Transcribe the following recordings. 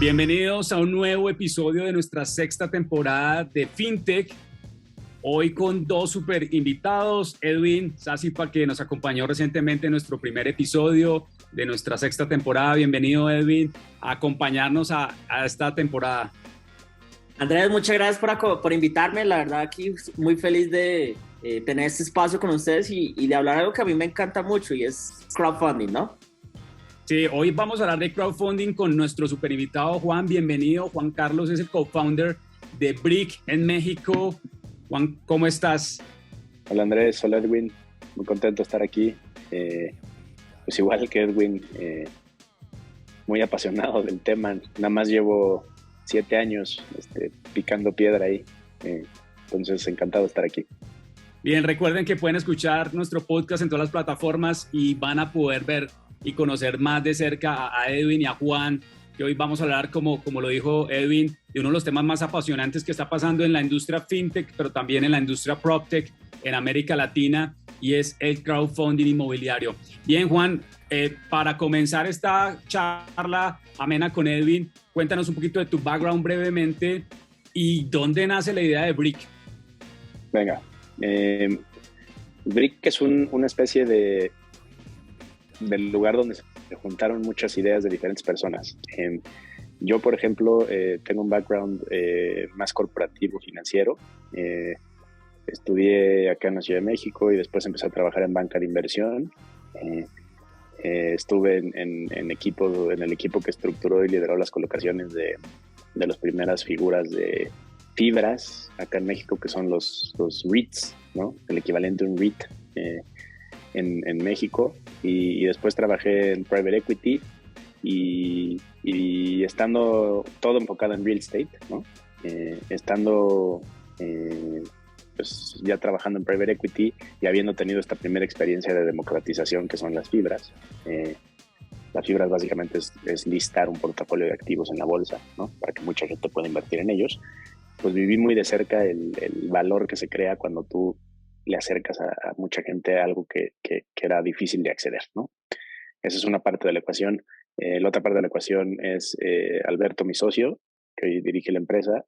Bienvenidos a un nuevo episodio de nuestra sexta temporada de FinTech. Hoy con dos super invitados, Edwin Sasipa, que nos acompañó recientemente en nuestro primer episodio de nuestra sexta temporada. Bienvenido, Edwin, a acompañarnos a esta temporada. Andrés, muchas gracias por invitarme. La verdad, aquí muy feliz de tener este espacio con ustedes y de hablar algo que a mí me encanta mucho y es crowdfunding, ¿no? Sí, hoy vamos a hablar de crowdfunding con nuestro super invitado Juan. Bienvenido. Juan Carlos es el co-founder de Brick en México. Juan, ¿cómo estás? Hola Andrés, hola Edwin, muy contento de estar aquí. Pues igual que Edwin, muy apasionado del tema. Nada más llevo 7 años picando piedra ahí, entonces encantado de estar aquí. Bien, recuerden que pueden escuchar nuestro podcast en todas las plataformas y van a poder ver y conocer más de cerca a Edwin y a Juan, que hoy vamos a hablar, como lo dijo Edwin, de uno de los temas más apasionantes que está pasando en la industria fintech, pero también en la industria proptech en América Latina, y es el crowdfunding inmobiliario. Bien, Juan, para comenzar esta charla amena con Edwin, cuéntanos un poquito de tu background brevemente y dónde nace la idea de Brick. Venga, Brick es una especie del lugar donde se juntaron muchas ideas de diferentes personas. Yo, por ejemplo, tengo un background más corporativo, financiero. Estudié acá en la Ciudad de México y después empecé a trabajar en banca de inversión. Estuve en el equipo que estructuró y lideró las colocaciones de las primeras figuras de fibras acá en México, que son los REITs, ¿no? El equivalente a un REIT en México. Y después trabajé en private equity y estando todo enfocado en real estate, ¿no? Estando pues ya trabajando en private equity y habiendo tenido esta primera experiencia de democratización que son las fibras. Las fibras básicamente es listar un portafolio de activos en la bolsa, ¿no? Para que mucha gente pueda invertir en ellos. Pues viví muy de cerca el valor que se crea cuando tú le acercas a mucha gente a algo que era difícil de acceder, ¿no? Esa es una parte de la ecuación. La otra parte de la ecuación es Alberto, mi socio, que hoy dirige la empresa.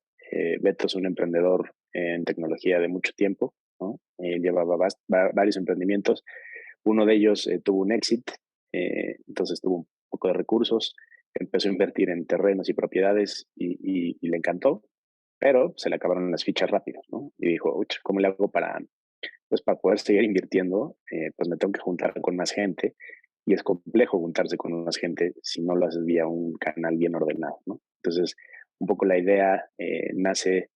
Beto es un emprendedor en tecnología de mucho tiempo, ¿no? Llevaba varios emprendimientos. Uno de ellos tuvo un éxito, entonces tuvo un poco de recursos, empezó a invertir en terrenos y propiedades y le encantó, pero se le acabaron las fichas rápidas, ¿no? Y dijo, ¿cómo le hago para poder seguir invirtiendo? Pues me tengo que juntar con más gente y es complejo juntarse con más gente si no lo haces vía un canal bien ordenado, ¿no? Entonces, un poco la idea nace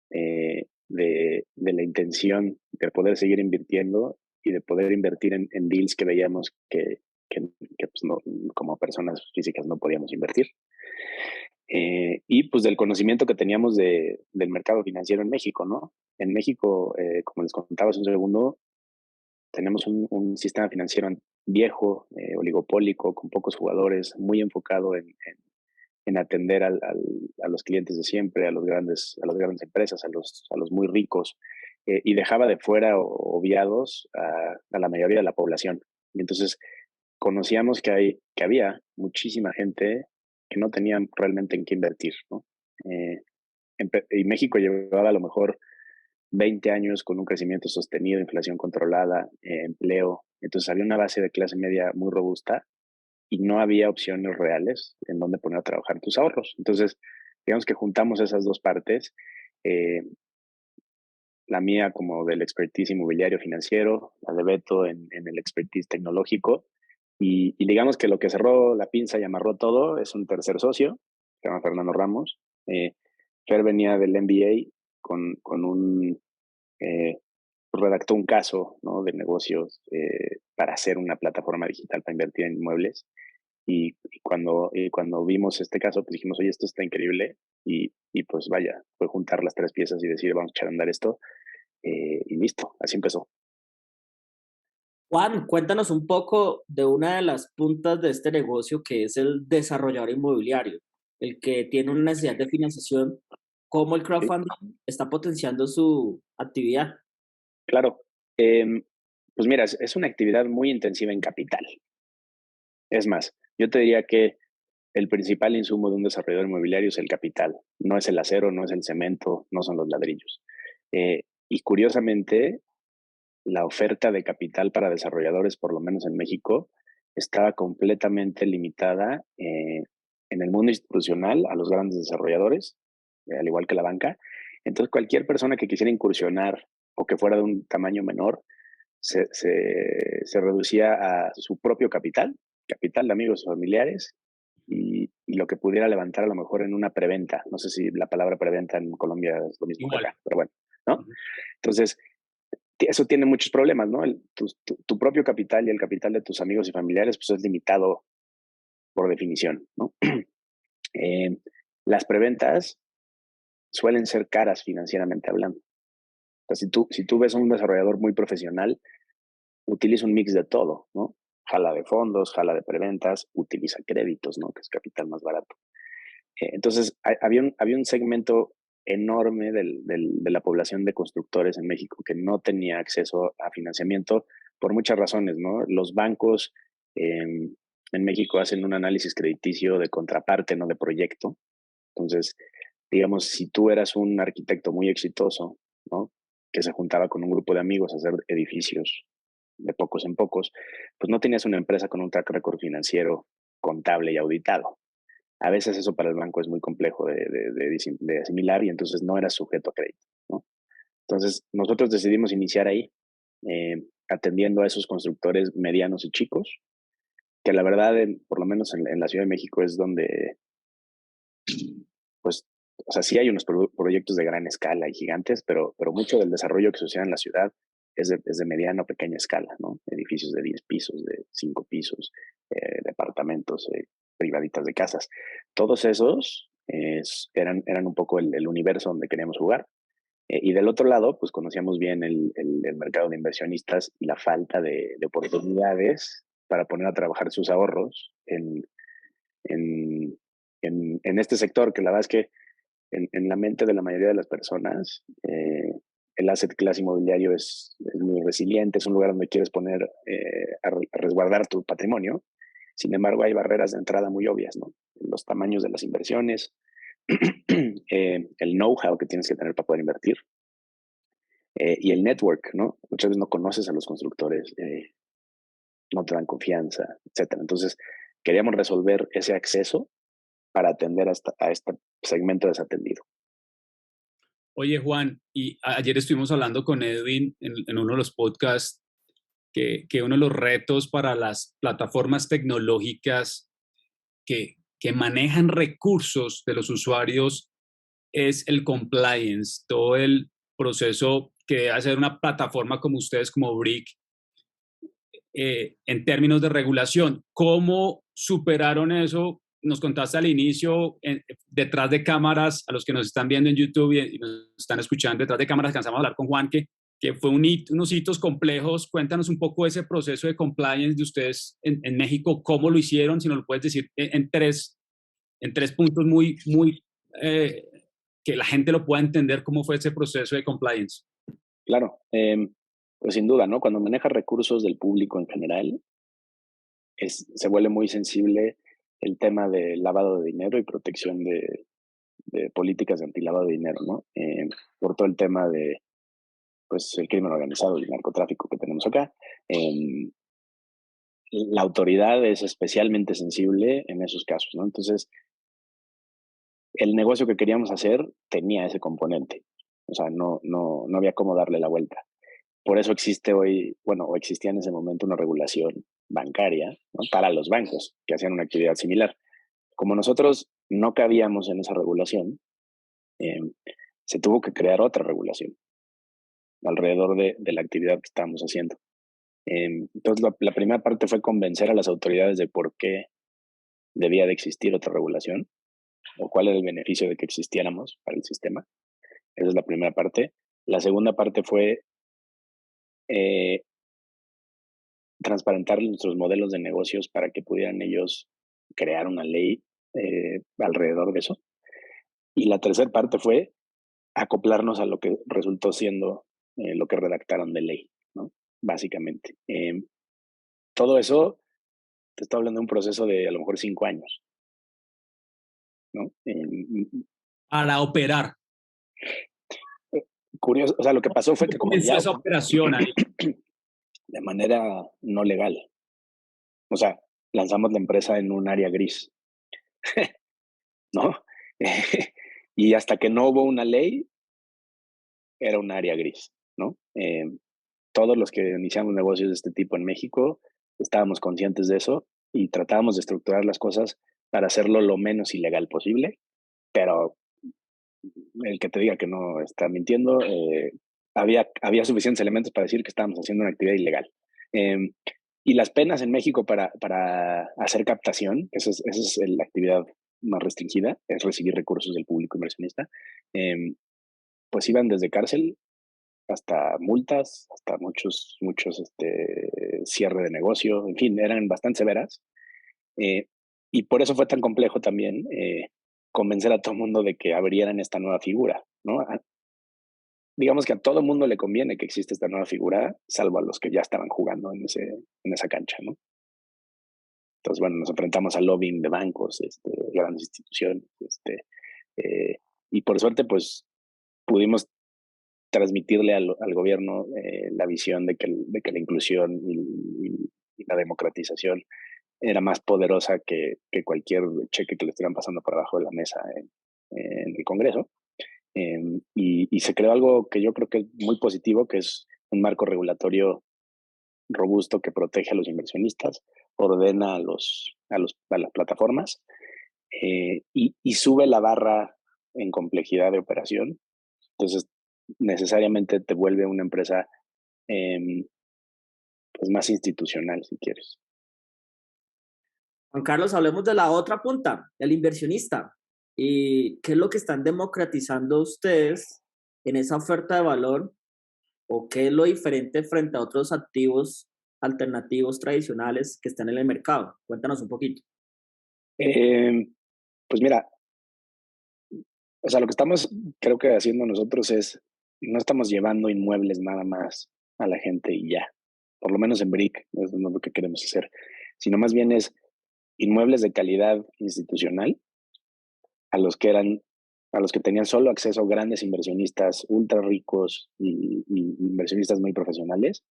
de la intención de poder seguir invirtiendo y de poder invertir en deals que veíamos que pues no, como personas físicas no podíamos invertir. Y pues del conocimiento que teníamos del mercado financiero en México, ¿no? En México, como les contaba hace un segundo, tenemos un sistema financiero viejo, oligopólico, con pocos jugadores, muy enfocado en atender a los clientes de siempre, a las grandes empresas, a los muy ricos, y dejaba de fuera obviados a la mayoría de la población. Y entonces conocíamos que había muchísima gente que no tenían realmente en qué invertir, ¿no? Y México llevaba a lo mejor 20 años con un crecimiento sostenido, inflación controlada, empleo. Entonces había una base de clase media muy robusta y no había opciones reales en donde poner a trabajar tus ahorros. Entonces, digamos que juntamos esas dos partes, la mía como del expertise inmobiliario financiero, la de Beto en el expertise tecnológico, y digamos que lo que cerró la pinza y amarró todo es un tercer socio, se llama Fernando Ramos. Fer venía del MBA con redactó un caso, ¿no? De negocios para hacer una plataforma digital para invertir en inmuebles. Y cuando vimos este caso, pues dijimos, oye, esto está increíble. Y pues vaya, fue juntar las tres piezas y decir, vamos a echar a andar esto. Y listo, así empezó. Juan, cuéntanos un poco de una de las puntas de este negocio que es el desarrollador inmobiliario, el que tiene una necesidad de financiación, cómo el ¿Sí? crowdfunding está potenciando su actividad. Claro. Pues mira, es una actividad muy intensiva en capital. Es más, yo te diría que el principal insumo de un desarrollador inmobiliario es el capital. No es el acero, no es el cemento, no son los ladrillos. Y curiosamente, la oferta de capital para desarrolladores, por lo menos en México, estaba completamente limitada en el mundo institucional a los grandes desarrolladores, al igual que la banca. Entonces, cualquier persona que quisiera incursionar o que fuera de un tamaño menor, se reducía a su propio capital, capital de amigos o familiares, y lo que pudiera levantar a lo mejor en una preventa. No sé si la palabra preventa en Colombia es lo mismo que acá, pero bueno, ¿no? Entonces, eso tiene muchos problemas, ¿no? Tu propio capital y el capital de tus amigos y familiares, pues es limitado por definición, ¿no? Las preventas suelen ser caras financieramente hablando. O sea, si tú ves a un desarrollador muy profesional, utiliza un mix de todo, ¿no? Jala de fondos, jala de preventas, utiliza créditos, ¿no? Que es capital más barato. Entonces, había un segmento enorme de la población de constructores en México que no tenía acceso a financiamiento por muchas razones, ¿no? Los bancos en México hacen un análisis crediticio de contraparte, no de proyecto. Entonces, digamos, si tú eras un arquitecto muy exitoso, ¿no? Que se juntaba con un grupo de amigos a hacer edificios de pocos en pocos, pues no tenías una empresa con un track record financiero contable y auditado. A veces eso para el banco es muy complejo de asimilar y entonces no eras sujeto a crédito, ¿no? Entonces nosotros decidimos iniciar ahí, atendiendo a esos constructores medianos y chicos, que la verdad, por lo menos en la Ciudad de México es donde, pues, o sea, sí hay unos proyectos de gran escala y gigantes, pero mucho del desarrollo que sucede en la ciudad es de mediana o pequeña escala, ¿no? Edificios de 10 pisos, de 5 pisos, departamentos, privaditas de casas. Todos esos eran un poco el universo donde queríamos jugar. Y del otro lado, pues conocíamos bien el mercado de inversionistas y la falta de oportunidades para poner a trabajar sus ahorros en, en este sector, que la verdad es que en la mente de la mayoría de las personas, el asset class inmobiliario es muy resiliente, es un lugar donde quieres poner a resguardar tu patrimonio. Sin embargo, hay barreras de entrada muy obvias, ¿no? Los tamaños de las inversiones, el know-how que tienes que tener para poder invertir, y el network, ¿no? Muchas veces no conoces a los constructores, no te dan confianza, etcétera. Entonces, queríamos resolver ese acceso para atender a este segmento desatendido. Oye, Juan, y ayer estuvimos hablando con Edwin en uno de los podcasts que uno de los retos para las plataformas tecnológicas que manejan recursos de los usuarios es el compliance, todo el proceso que debe hacer una plataforma como ustedes, como Brick, en términos de regulación. ¿Cómo superaron eso? Nos contaste al inicio, detrás de cámaras, a los que nos están viendo en YouTube y nos están escuchando, detrás de cámaras cansamos de hablar con Juan, que fue unos hitos complejos. Cuéntanos un poco ese proceso de compliance de ustedes en México, cómo lo hicieron, si nos lo puedes decir en tres puntos muy que la gente lo pueda entender cómo fue ese proceso de compliance. Claro, pues sin duda, ¿no? Cuando manejas recursos del público en general, se vuelve muy sensible el tema de lavado de dinero y protección de políticas de antilavado de dinero, ¿no? Por todo el tema de, pues, el crimen organizado y el narcotráfico que tenemos acá. La autoridad es especialmente sensible en esos casos, ¿no? Entonces, el negocio que queríamos hacer tenía ese componente. O sea, no había cómo darle la vuelta. Por eso existe hoy, bueno, o existía en ese momento una regulación bancaria, ¿no? Para los bancos que hacían una actividad similar. Como nosotros no cabíamos en esa regulación, eh, se tuvo que crear otra regulación alrededor de la actividad que estábamos haciendo. Entonces, la primera parte fue convencer a las autoridades de por qué debía de existir otra regulación o cuál era el beneficio de que existiéramos para el sistema. Esa es la primera parte. La segunda parte fue eh, transparentar nuestros modelos de negocios para que pudieran ellos crear una ley alrededor de eso. Y la tercera parte fue acoplarnos a lo que resultó siendo lo que redactaron de ley, ¿no? Básicamente. Todo eso, te estoy hablando de un proceso de a lo mejor 5 años. ¿no? Para operar. Curioso, o sea, lo que pasó fue que ¿Cómo comenzó esa operación ahí? de manera no legal, o sea, lanzamos la empresa en un área gris, ¿no? Y hasta que no hubo una ley, era un área gris, ¿no? Todos los que iniciamos negocios de este tipo en México estábamos conscientes de eso y tratábamos de estructurar las cosas para hacerlo lo menos ilegal posible, pero el que te diga que no está mintiendo, había suficientes elementos para decir que estábamos haciendo una actividad ilegal. Y las penas en México para hacer captación, esa es la actividad más restringida, es recibir recursos del público inversionista, pues iban desde cárcel hasta multas, hasta muchos cierre de negocio, en fin, eran bastante severas. Y por eso fue tan complejo también convencer a todo el mundo de que abrieran esta nueva figura, ¿no? Digamos que a todo el mundo le conviene que exista esta nueva figura, salvo a los que ya estaban jugando en esa cancha, ¿no? Entonces, bueno, nos enfrentamos al lobbying de bancos, grandes instituciones, y por suerte, pues, pudimos transmitirle al gobierno la visión de que la inclusión y la democratización era más poderosa que cualquier cheque que le estuvieran pasando por abajo de la mesa en el Congreso. Y se creó algo que yo creo que es muy positivo, que es un marco regulatorio robusto que protege a los inversionistas, ordena a las plataformas y sube la barra en complejidad de operación. Entonces, necesariamente te vuelve una empresa pues más institucional, si quieres. Juan Carlos, hablemos de la otra punta, el inversionista. ¿Y qué es lo que están democratizando ustedes en esa oferta de valor? ¿O qué es lo diferente frente a otros activos alternativos tradicionales que están en el mercado? Cuéntanos un poquito. Pues mira, o sea, lo que estamos, creo que haciendo nosotros es, no estamos llevando inmuebles nada más a la gente y ya. Por lo menos en Brick, eso no es lo que queremos hacer. Sino más bien es inmuebles de calidad institucional a los que tenían solo acceso a grandes inversionistas ultra ricos y inversionistas muy profesionales.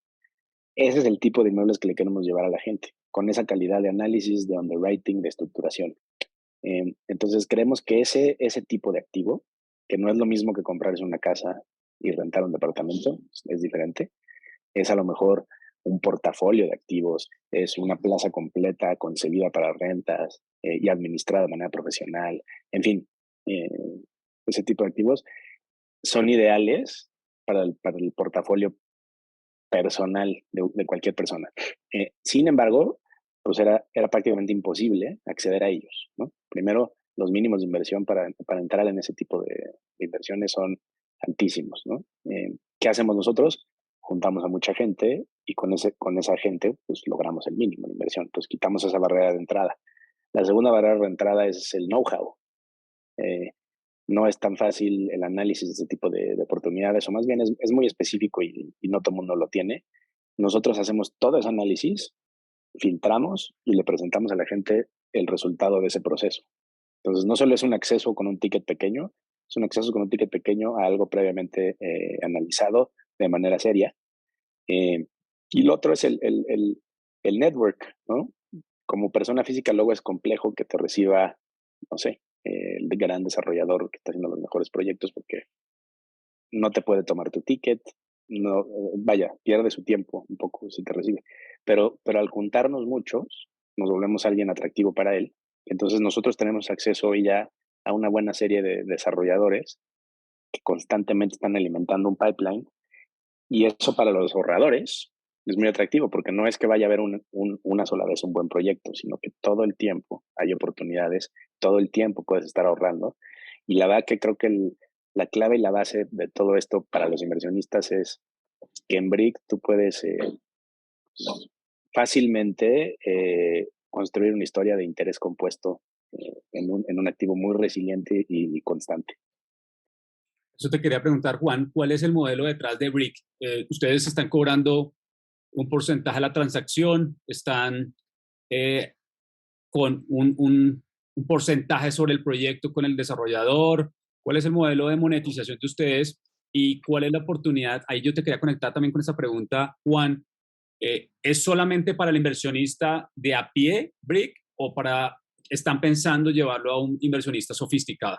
Ese es el tipo de inmuebles que le queremos llevar a la gente, con esa calidad de análisis, de underwriting, de estructuración. Entonces creemos que ese tipo de activo, que no es lo mismo que comprarse una casa y rentar un departamento, es diferente, es a lo mejor un portafolio de activos, es una plaza completa concebida para rentas y administrada de manera profesional, en fin, ese tipo de activos son ideales para el portafolio personal de cualquier persona. Sin embargo, pues era prácticamente imposible acceder a ellos, ¿no? Primero, los mínimos de inversión para entrar en ese tipo de inversiones son altísimos, ¿no? ¿Qué hacemos nosotros? Juntamos a mucha gente y con esa gente pues logramos el mínimo de inversión. Entonces quitamos esa barrera de entrada. La segunda barrera de entrada es el know-how. No es tan fácil el análisis de este tipo de oportunidades, o más bien es muy específico y no todo el mundo lo tiene. Nosotros hacemos todo ese análisis, filtramos y le presentamos a la gente el resultado de ese proceso. Entonces, no solo es un acceso con un ticket pequeño, es un acceso con un ticket pequeño a algo previamente analizado de manera seria. Y lo otro es el network, ¿no? Como persona física luego es complejo que te reciba, no sé, el gran desarrollador que está haciendo los mejores proyectos porque no te puede tomar tu ticket, no, vaya, pierde su tiempo un poco si te recibe. Pero al juntarnos muchos, nos volvemos alguien atractivo para él. Entonces nosotros tenemos acceso hoy ya a una buena serie de desarrolladores que constantemente están alimentando un pipeline y eso para los ahorradores es muy atractivo porque no es que vaya a haber una sola vez un buen proyecto, sino que todo el tiempo hay oportunidades, todo el tiempo puedes estar ahorrando. Y la verdad que creo que la clave y la base de todo esto para los inversionistas es que en Brick tú puedes fácilmente construir una historia de interés compuesto en un activo muy resiliente y constante. Eso te quería preguntar, Juan, ¿cuál es el modelo detrás de Brick? ¿Ustedes están cobrando un porcentaje de la transacción? ¿Están con un porcentaje sobre el proyecto con el desarrollador? ¿Cuál es el modelo de monetización de ustedes? ¿Y cuál es la oportunidad? Ahí yo te quería conectar también con esa pregunta, Juan. ¿Es solamente para el inversionista de a pie, Brick, o están pensando llevarlo a un inversionista sofisticado?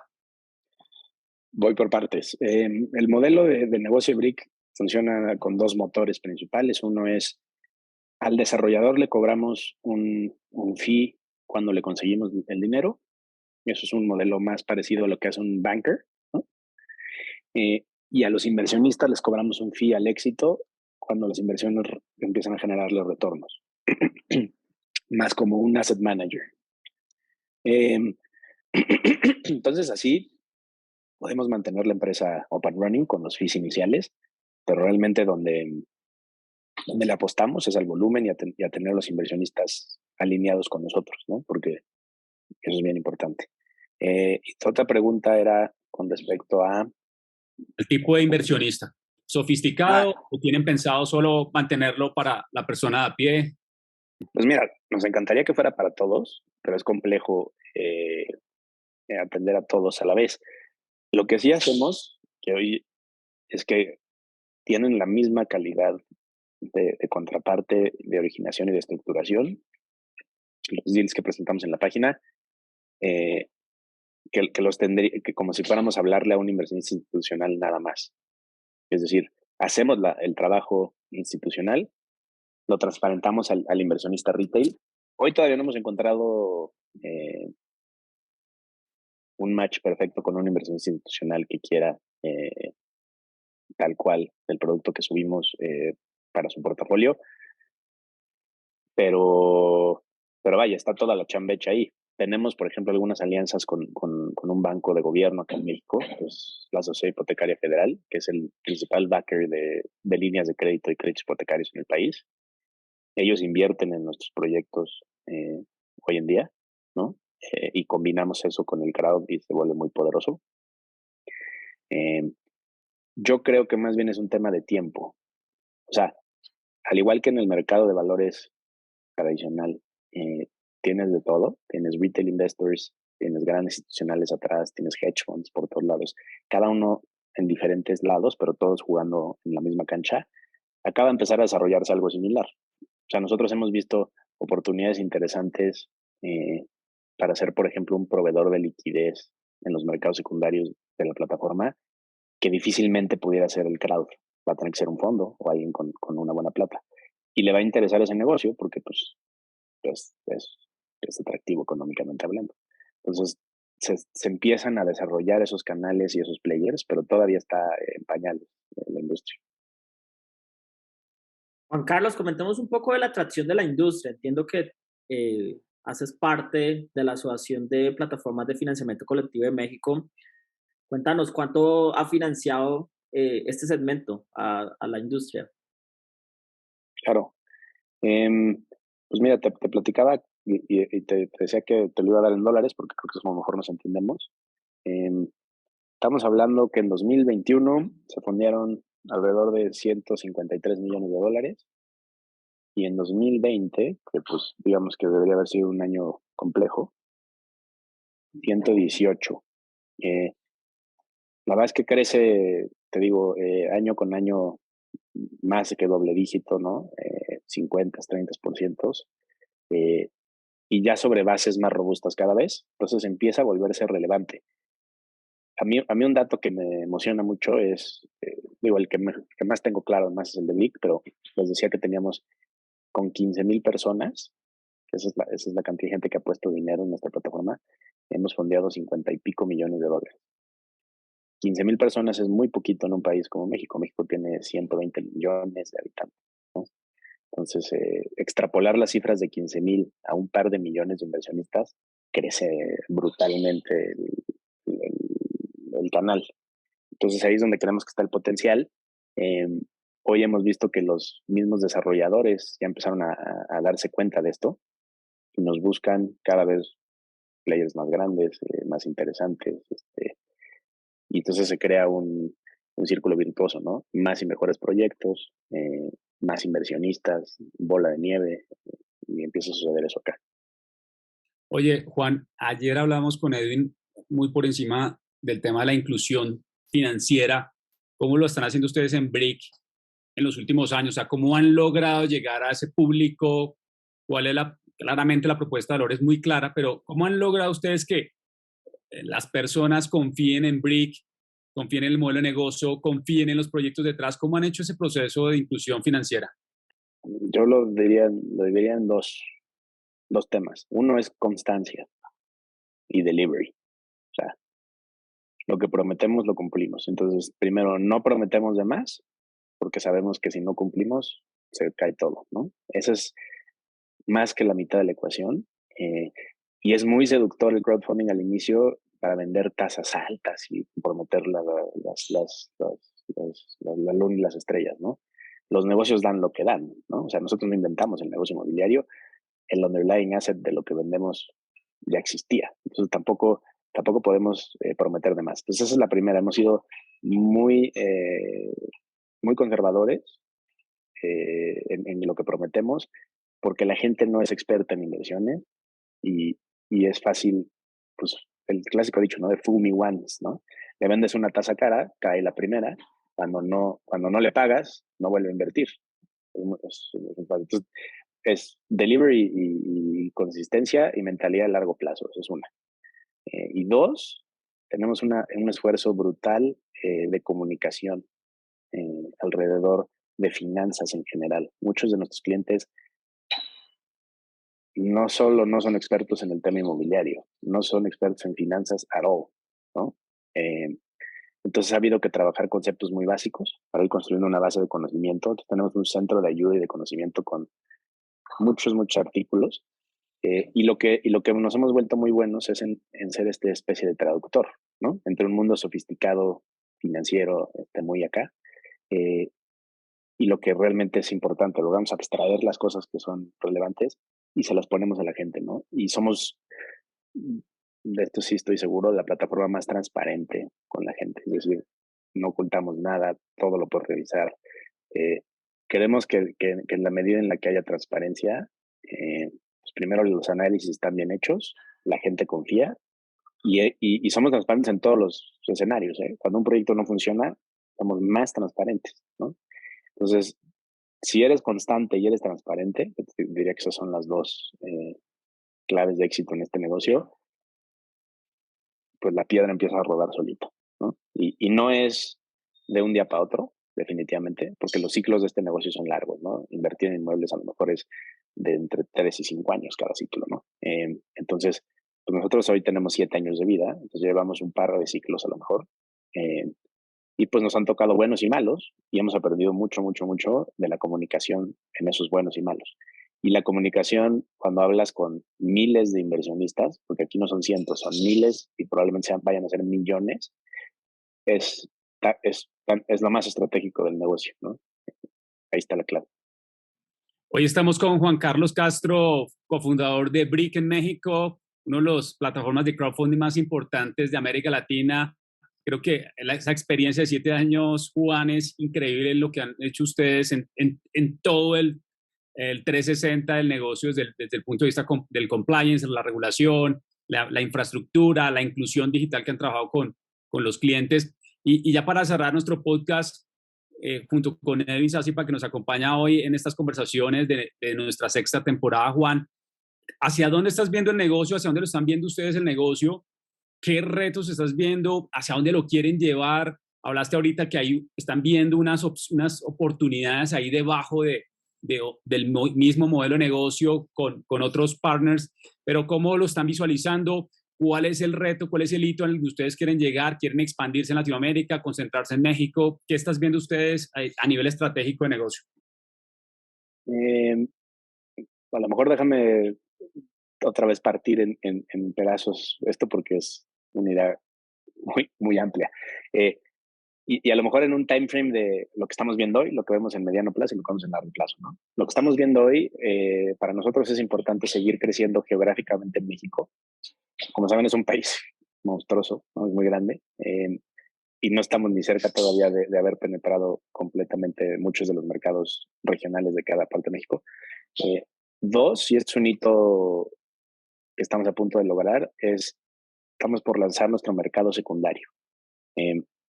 Voy por partes. El modelo de negocio de Brick funciona con dos motores principales. Uno es, al desarrollador le cobramos un fee cuando le conseguimos el dinero. Eso es un modelo más parecido a lo que hace un banker, ¿no? Y a los inversionistas les cobramos un fee al éxito cuando las inversiones empiezan a generarle retornos, más como un asset manager. Entonces, así podemos mantener la empresa up and running con los fees iniciales, pero realmente donde le apostamos es al volumen y a tener los inversionistas alineados con nosotros, ¿no? Porque eso es bien importante. Y tu otra pregunta era con respecto a... El tipo de inversionista. ¿Sofisticado o tienen pensado solo mantenerlo para la persona de a pie? Pues mira, nos encantaría que fuera para todos, pero es complejo atender a todos a la vez. Lo que sí hacemos, que hoy es que tienen la misma calidad de contraparte, de originación y de estructuración, los deals que presentamos en la página, que los tendría, que como si fuéramos a hablarle a un inversionista institucional nada más. Es decir, hacemos el trabajo institucional, lo transparentamos al inversionista retail. Hoy todavía no hemos encontrado un match perfecto con un inversionista institucional que quiera tal cual el producto que subimos para su portafolio, pero vaya, está toda la chamba hecha ahí. Tenemos, por ejemplo, algunas alianzas con un banco de gobierno acá en México, pues la Sociedad Hipotecaria Federal, que es el principal backer de líneas de crédito y créditos hipotecarios en el país. Ellos invierten en nuestros proyectos hoy en día, ¿no? Y combinamos eso con el crowd y se vuelve muy poderoso. Yo creo que más bien es un tema de tiempo. O sea, al igual que en el mercado de valores tradicional, tienes de todo. Tienes retail investors, tienes grandes institucionales atrás, tienes hedge funds por todos lados. Cada uno en diferentes lados, pero todos jugando en la misma cancha. Acaba de empezar a desarrollarse algo similar. O sea, nosotros hemos visto oportunidades interesantes para ser, por ejemplo, un proveedor de liquidez en los mercados secundarios de la plataforma que difícilmente pudiera ser el crowd. Va a tener que ser un fondo o alguien con una buena plata. Y le va a interesar ese negocio porque pues es atractivo económicamente hablando. Entonces, se empiezan a desarrollar esos canales y esos players, pero todavía está en pañales la industria. Juan Carlos, comentemos un poco de la atracción de la industria. Entiendo que haces parte de la Asociación de Plataformas de Financiamiento Colectivo de México. Cuéntanos cuánto ha financiado este segmento a la industria. Claro. Pues mira, te platicaba y te decía que te lo iba a dar en dólares porque creo que es como mejor nos entendemos. Estamos hablando que en 2021 se fondearon alrededor de 153 millones de dólares y en 2020, que pues digamos que debería haber sido un año complejo, 118. La verdad es que crece, te digo, año con año más que doble dígito, ¿no? 50, 30%. Y ya sobre bases más robustas cada vez. Entonces empieza a volverse relevante. A mí un dato que me emociona mucho es, digo, el que más tengo claro más es el de Blick, pero les decía que teníamos con 15,000 personas, que esa es la cantidad de gente que ha puesto dinero en nuestra plataforma, hemos fondeado 50 y pico millones de dólares. 15,000 personas es muy poquito en un país como México. México tiene 120 millones de habitantes, ¿no? Entonces, extrapolar las cifras de 15,000 a un par de millones de inversionistas crece brutalmente el canal. Entonces, ahí es donde creemos que está el potencial. Hoy hemos visto que los mismos desarrolladores ya empezaron a darse cuenta de esto y nos buscan cada vez players más grandes, más interesantes. Y entonces se crea un círculo virtuoso, ¿no? Más y mejores proyectos, más inversionistas, bola de nieve, y empieza a suceder eso acá. Oye, Juan, ayer hablamos con Edwin muy por encima del tema de la inclusión financiera. ¿Cómo lo están haciendo ustedes en BRIC en los últimos años? O sea, ¿cómo han logrado llegar a ese público? ¿Cuál es claramente la propuesta de valor es muy clara, pero ¿cómo han logrado ustedes que las personas confíen en BRIC, confíen en el modelo de negocio, confíen en los proyectos detrás? ¿Cómo han hecho ese proceso de inclusión financiera? Yo lo dividiría en dos temas. Uno es constancia y delivery. O sea, lo que prometemos lo cumplimos. Entonces, primero, no prometemos de más, porque sabemos que si no cumplimos, se cae todo, ¿no? Esa es más que la mitad de la ecuación. Y es muy seductor el crowdfunding al inicio para vender tasas altas y prometer la luna y las estrellas, ¿no? Los negocios dan lo que dan, ¿no? O sea, nosotros no inventamos el negocio inmobiliario, el underlying asset de lo que vendemos ya existía. Entonces tampoco podemos prometer de más. Entonces esa es la primera. Hemos sido muy conservadores en lo que prometemos, porque la gente no es experta en inversiones y es fácil, pues el clásico dicho, ¿no? De fool me once, ¿no? Le vendes una tasa cara, cae la primera, cuando no le pagas, no vuelve a invertir. Entonces, es delivery y consistencia y mentalidad a largo plazo, eso es una. Y dos, tenemos un esfuerzo brutal de comunicación alrededor de finanzas en general. Muchos de nuestros clientes no solo no son expertos en el tema inmobiliario, no son expertos en finanzas at all, ¿no? Eh, entonces ha habido que trabajar conceptos muy básicos para ir construyendo una base de conocimiento. Entonces, tenemos un centro de ayuda y de conocimiento con muchos artículos. Y lo que nos hemos vuelto muy buenos es en ser esta especie de traductor, ¿no? Entre un mundo sofisticado, financiero, muy acá, eh, y lo que realmente es importante, logramos abstraer las cosas que son relevantes y se las ponemos a la gente, ¿no? Y somos, de esto sí estoy seguro, la plataforma más transparente con la gente. Es decir, no ocultamos nada, todo lo puedes revisar. Eh, Queremos que en la medida en la que haya transparencia, pues primero los análisis están bien hechos, la gente confía y somos transparentes en todos los escenarios. Cuando un proyecto no funciona, somos más transparentes, ¿no? Entonces, si eres constante y eres transparente, diría que esas son las dos claves de éxito en este negocio, pues la piedra empieza a rodar solita, ¿no? Y no es de un día para otro, definitivamente, porque los ciclos de este negocio son largos, ¿no? Invertir en inmuebles a lo mejor es de entre 3 y 5 años cada ciclo, ¿no? Entonces, pues nosotros hoy tenemos 7 años de vida, entonces llevamos un par de ciclos a lo mejor, eh, y pues nos han tocado buenos y malos, y hemos aprendido mucho de la comunicación en esos buenos y malos. Y la comunicación, cuando hablas con miles de inversionistas, porque aquí no son cientos, son miles y probablemente vayan a ser millones, es, es lo más estratégico del negocio, ¿no? Ahí está la clave. Hoy estamos con Juan Carlos Castro, cofundador de BRIC en México, una de las plataformas de crowdfunding más importantes de América Latina. Creo que esa experiencia de 7 años, Juan, es increíble lo que han hecho ustedes en todo el 360 del negocio desde el punto de vista del compliance, la regulación, la infraestructura, la inclusión digital que han trabajado con los clientes. Y ya para cerrar nuestro podcast, junto con Edwin Sasipa, que nos acompaña hoy en estas conversaciones de nuestra sexta temporada, Juan, ¿hacia dónde estás viendo el negocio? ¿Hacia dónde lo están viendo ustedes el negocio? ¿Qué retos estás viendo? ¿Hacia dónde lo quieren llevar? Hablaste ahorita que ahí están viendo unas oportunidades ahí debajo del mismo modelo de negocio con otros partners, pero ¿cómo lo están visualizando? ¿Cuál es el reto? ¿Cuál es el hito en el que ustedes quieren llegar? ¿Quieren expandirse en Latinoamérica, concentrarse en México? ¿Qué estás viendo ustedes a nivel estratégico de negocio? Eh, a lo mejor déjame otra vez partir en pedazos esto porque es una idea muy amplia. Y a lo mejor en un time frame de lo que estamos viendo hoy, lo que vemos en mediano plazo y lo que vemos en largo plazo, ¿no? Lo que estamos viendo hoy, para nosotros es importante seguir creciendo geográficamente en México. Como saben, es un país monstruoso, ¿no? Es muy grande. Y no estamos ni cerca todavía de haber penetrado completamente muchos de los mercados regionales de cada parte de México. Dos, y es un hito que estamos a punto de lograr es, estamos por lanzar nuestro mercado secundario.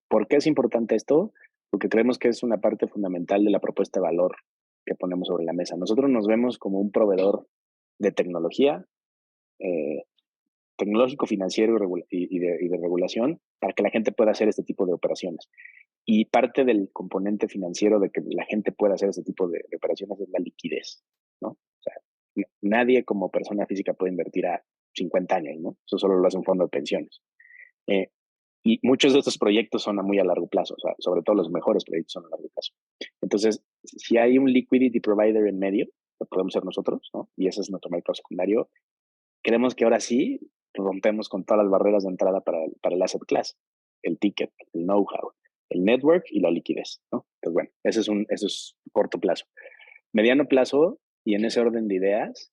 ¿Por qué es importante esto? Porque creemos que es una parte fundamental de la propuesta de valor que ponemos sobre la mesa. Nosotros nos vemos como un proveedor de tecnología, tecnológico, financiero y de regulación para que la gente pueda hacer este tipo de operaciones. Y parte del componente financiero de que la gente pueda hacer este tipo de operaciones es la liquidez, ¿no? O sea, nadie como persona física puede invertir a 50 años, ¿no? Eso solo lo hace un fondo de pensiones. Y muchos de estos proyectos son a muy a largo plazo, o sea, sobre todo los mejores proyectos son a largo plazo. Entonces, si hay un liquidity provider en medio, lo podemos ser nosotros, ¿no? Y ese es nuestro mercado secundario. Creemos que ahora sí rompemos con todas las barreras de entrada para el asset class, el ticket, el know-how, el network y la liquidez, ¿no? Pues bueno, eso es corto plazo. Mediano plazo, y en ese orden de ideas,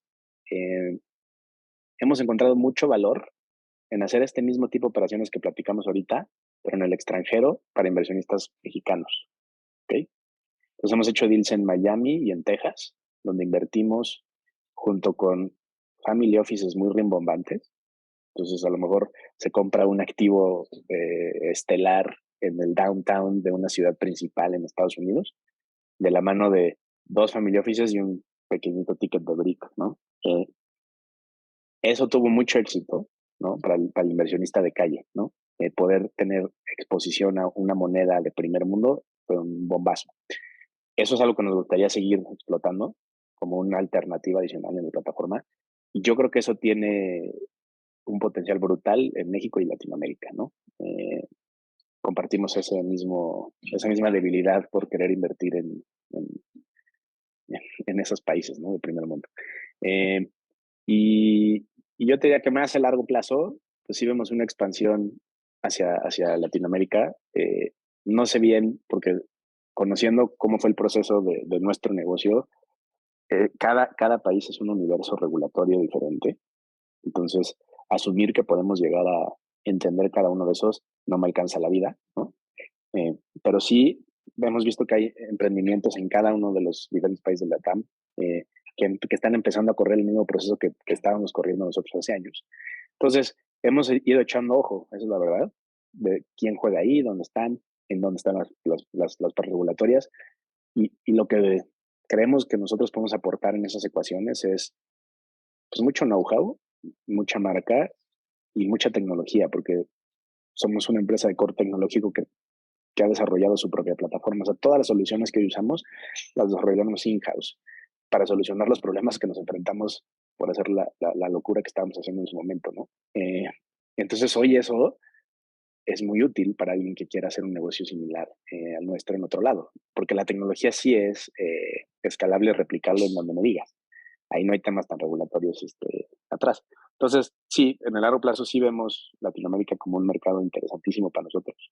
hemos encontrado mucho valor en hacer este mismo tipo de operaciones que platicamos ahorita, pero en el extranjero para inversionistas mexicanos, ¿ok? Entonces hemos hecho deals en Miami y en Texas, donde invertimos junto con family offices muy rimbombantes. Entonces a lo mejor se compra un activo estelar en el downtown de una ciudad principal en Estados Unidos, de la mano de dos family offices y un pequeñito ticket de brick, ¿no? Eso tuvo mucho éxito, ¿no? Para el inversionista de calle, ¿no? Poder tener exposición a una moneda de primer mundo fue un bombazo. Eso es algo que nos gustaría seguir explotando como una alternativa adicional en la plataforma. Y yo creo que eso tiene un potencial brutal en México y Latinoamérica, ¿no? Compartimos esa misma debilidad por querer invertir en esos países, ¿no? De primer mundo. Y yo te diría que más a largo plazo, pues sí vemos una expansión hacia Latinoamérica. No sé bien, porque conociendo cómo fue el proceso de nuestro negocio, cada país es un universo regulatorio diferente. Entonces, asumir que podemos llegar a entender cada uno de esos no me alcanza la vida, ¿no? Pero sí hemos visto que hay emprendimientos en cada uno de los diferentes países de la TAM que están empezando a correr el mismo proceso que estábamos corriendo nosotros hace años. Entonces, hemos ido echando ojo, esa es la verdad, de quién juega ahí, dónde están, en dónde están las partes regulatorias. Y lo que creemos que nosotros podemos aportar en esas ecuaciones es pues, mucho know-how, mucha marca y mucha tecnología, porque somos una empresa de core tecnológico que ha desarrollado su propia plataforma. O sea, todas las soluciones que hoy usamos las desarrollamos in-house para solucionar los problemas que nos enfrentamos por hacer la locura que estábamos haciendo en su momento, ¿no? Entonces, hoy eso es muy útil para alguien que quiera hacer un negocio similar al nuestro en otro lado, porque la tecnología sí es escalable y replicable en donde me digas. Ahí no hay temas tan regulatorios atrás. Entonces, sí, en el largo plazo sí vemos Latinoamérica como un mercado interesantísimo para nosotros.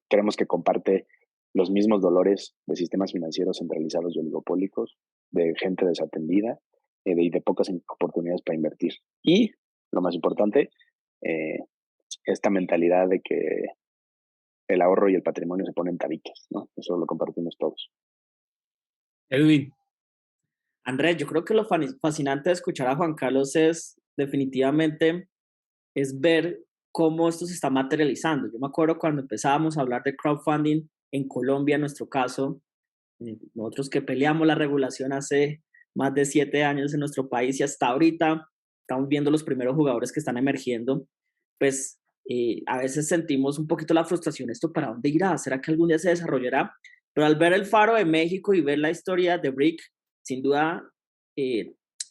Creemos que comparte los mismos dolores de sistemas financieros centralizados y oligopólicos, de gente desatendida y de pocas oportunidades para invertir. Y, lo más importante, esta mentalidad de que el ahorro y el patrimonio se ponen tabiques, ¿no? Eso lo compartimos todos. Edwin. Andrés, yo creo que lo fascinante de escuchar a Juan Carlos es definitivamente es ver cómo esto se está materializando. Yo me acuerdo cuando empezábamos a hablar de crowdfunding en Colombia, en nuestro caso, nosotros que peleamos la regulación hace más de 7 años en nuestro país y hasta ahorita estamos viendo los primeros jugadores que están emergiendo, pues a veces sentimos un poquito la frustración, ¿esto para dónde irá? ¿Será que algún día se desarrollará? Pero al ver el faro de México y ver la historia de Brick, sin duda,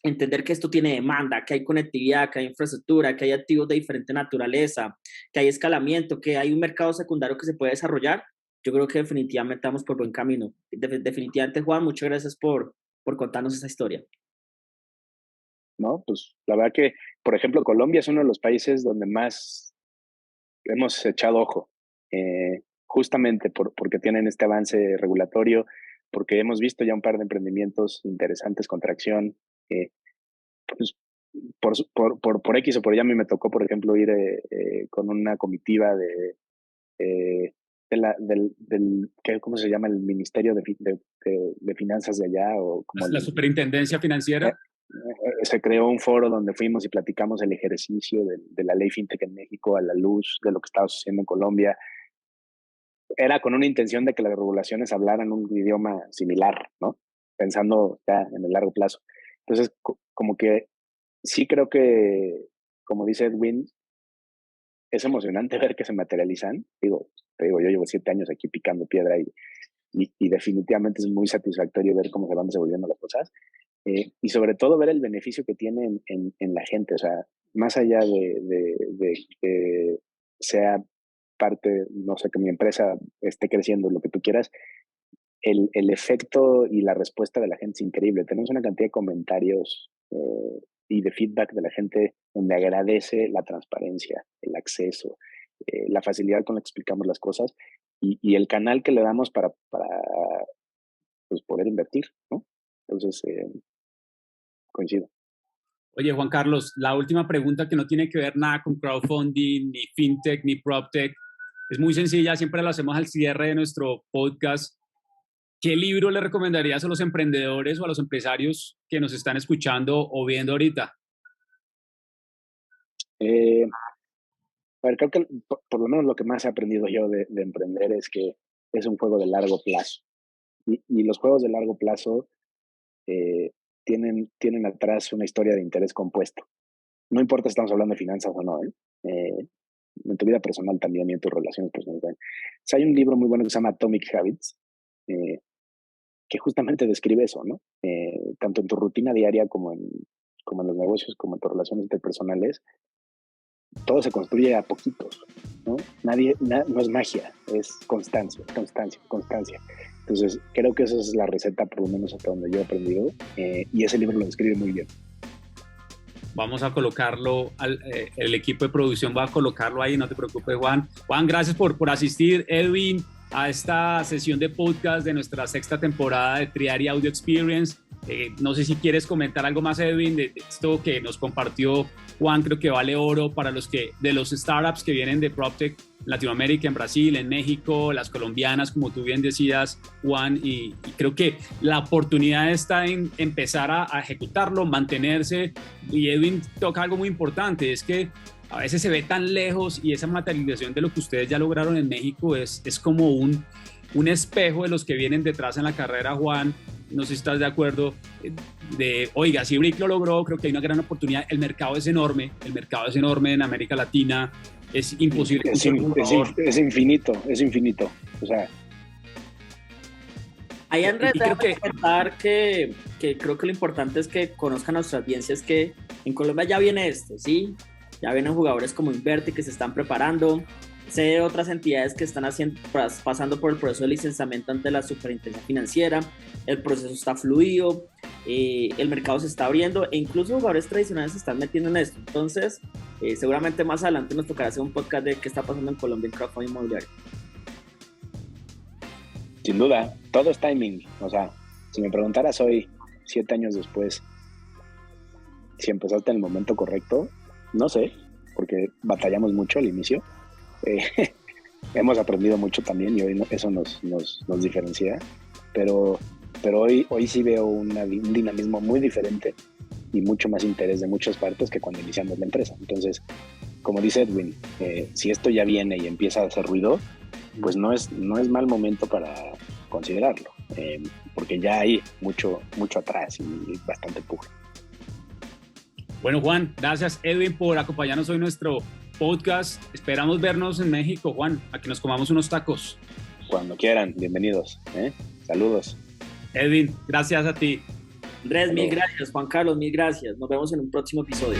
entender que esto tiene demanda, que hay conectividad, que hay infraestructura, que hay activos de diferente naturaleza, que hay escalamiento, que hay un mercado secundario que se puede desarrollar, yo creo que definitivamente vamos por buen camino. Definitivamente, Juan, muchas gracias por contarnos esa historia. ¿No? Pues la verdad que, por ejemplo, Colombia es uno de los países donde más hemos echado ojo, justamente porque tienen este avance regulatorio, porque hemos visto ya un par de emprendimientos interesantes con tracción. Pues, por X o por Y a mí me tocó, por ejemplo, ir con una comitiva ¿cómo se llama? El Ministerio de Finanzas de allá, o como La superintendencia financiera. se creó un foro donde fuimos y platicamos el ejercicio de la ley fintech en México a la luz de lo que estaba sucediendo en Colombia. Era con una intención de que las regulaciones hablaran un idioma similar, ¿no? Pensando ya en el largo plazo. Entonces, como que sí creo que, como dice Edwin, es emocionante ver que se materializan. Te digo, yo llevo 7 años aquí picando piedra y definitivamente es muy satisfactorio ver cómo se van desenvolviendo las cosas. Y sobre todo ver el beneficio que tiene en la gente. O sea, más allá de que sea parte, no sé, que mi empresa esté creciendo, lo que tú quieras, el efecto y la respuesta de la gente es increíble. Tenemos una cantidad de comentarios y de feedback de la gente donde agradece la transparencia, el acceso, la facilidad con la que explicamos las cosas y el canal que le damos para pues, poder invertir, ¿no? Entonces, coincido. Oye, Juan Carlos, la última pregunta que no tiene que ver nada con crowdfunding, ni fintech, ni proptech, es muy sencilla, siempre la hacemos al cierre de nuestro podcast. ¿Qué libro le recomendarías a los emprendedores o a los empresarios que nos están escuchando o viendo ahorita? A ver, creo que por lo menos lo que más he aprendido yo de emprender es que es un juego de largo plazo. Y los juegos de largo plazo tienen atrás una historia de interés compuesto. No importa si estamos hablando de finanzas o no, en tu vida personal también y en tus relaciones personales también. O sea, hay un libro muy bueno que se llama Atomic Habits, que justamente describe eso, ¿no? Tanto en tu rutina diaria como en los negocios, como en tus relaciones interpersonales, todo se construye a poquitos, ¿no? No es magia, es constancia. Entonces, creo que esa es la receta, por lo menos hasta donde yo he aprendido, y ese libro lo describe muy bien. Vamos a colocarlo, el equipo de producción va a colocarlo ahí, no te preocupes, Juan. Juan, gracias por asistir. Edwin, a esta sesión de podcast de nuestra 6ª temporada de Triari Audio Experience. No sé si quieres comentar algo más, Edwin, de esto que nos compartió Juan. Creo que vale oro para de los startups que vienen de PropTech en Latinoamérica, en Brasil, en México, las colombianas, como tú bien decías, Juan, y creo que la oportunidad está en empezar a ejecutarlo, mantenerse. Y Edwin toca algo muy importante, es que a veces se ve tan lejos y esa materialización de lo que ustedes ya lograron en México es como un espejo de los que vienen detrás en la carrera, Juan. No sé si estás de acuerdo, oiga, si Brick lo logró, creo que hay una gran oportunidad. El mercado es enorme en América Latina, es imposible. Es infinito, o sea. Ahí, Andrés, déjame comentar que creo que lo importante es que conozcan a nuestra audiencia, es que en Colombia ya viene esto, ¿sí? Ya vienen jugadores como Inverti que se están preparando. Sé de otras entidades que están pasando por el proceso de licenciamiento ante la Superintendencia Financiera. El proceso está fluido, el mercado se está abriendo e incluso jugadores tradicionales se están metiendo en esto. Entonces, seguramente más adelante nos tocará hacer un podcast de qué está pasando en Colombia en crowdfunding inmobiliario. Sin duda, todo es timing. O sea, si me preguntaras hoy, 7 años después, si empezaste en el momento correcto, no sé, porque batallamos mucho al inicio. Hemos aprendido mucho también y hoy eso nos diferencia, pero hoy sí veo un dinamismo muy diferente y mucho más interés de muchas partes que cuando iniciamos la empresa. Entonces, como dice Edwin, si esto ya viene y empieza a hacer ruido, pues no es mal momento para considerarlo, porque ya hay mucho atrás y bastante empuje. Bueno, Juan, gracias, Edwin, por acompañarnos hoy en nuestro podcast. Esperamos vernos en México, Juan, a que nos comamos unos tacos. Cuando quieran, bienvenidos. Saludos. Edwin, gracias a ti. Andrés, mil gracias. Juan Carlos, mil gracias. Nos vemos en un próximo episodio.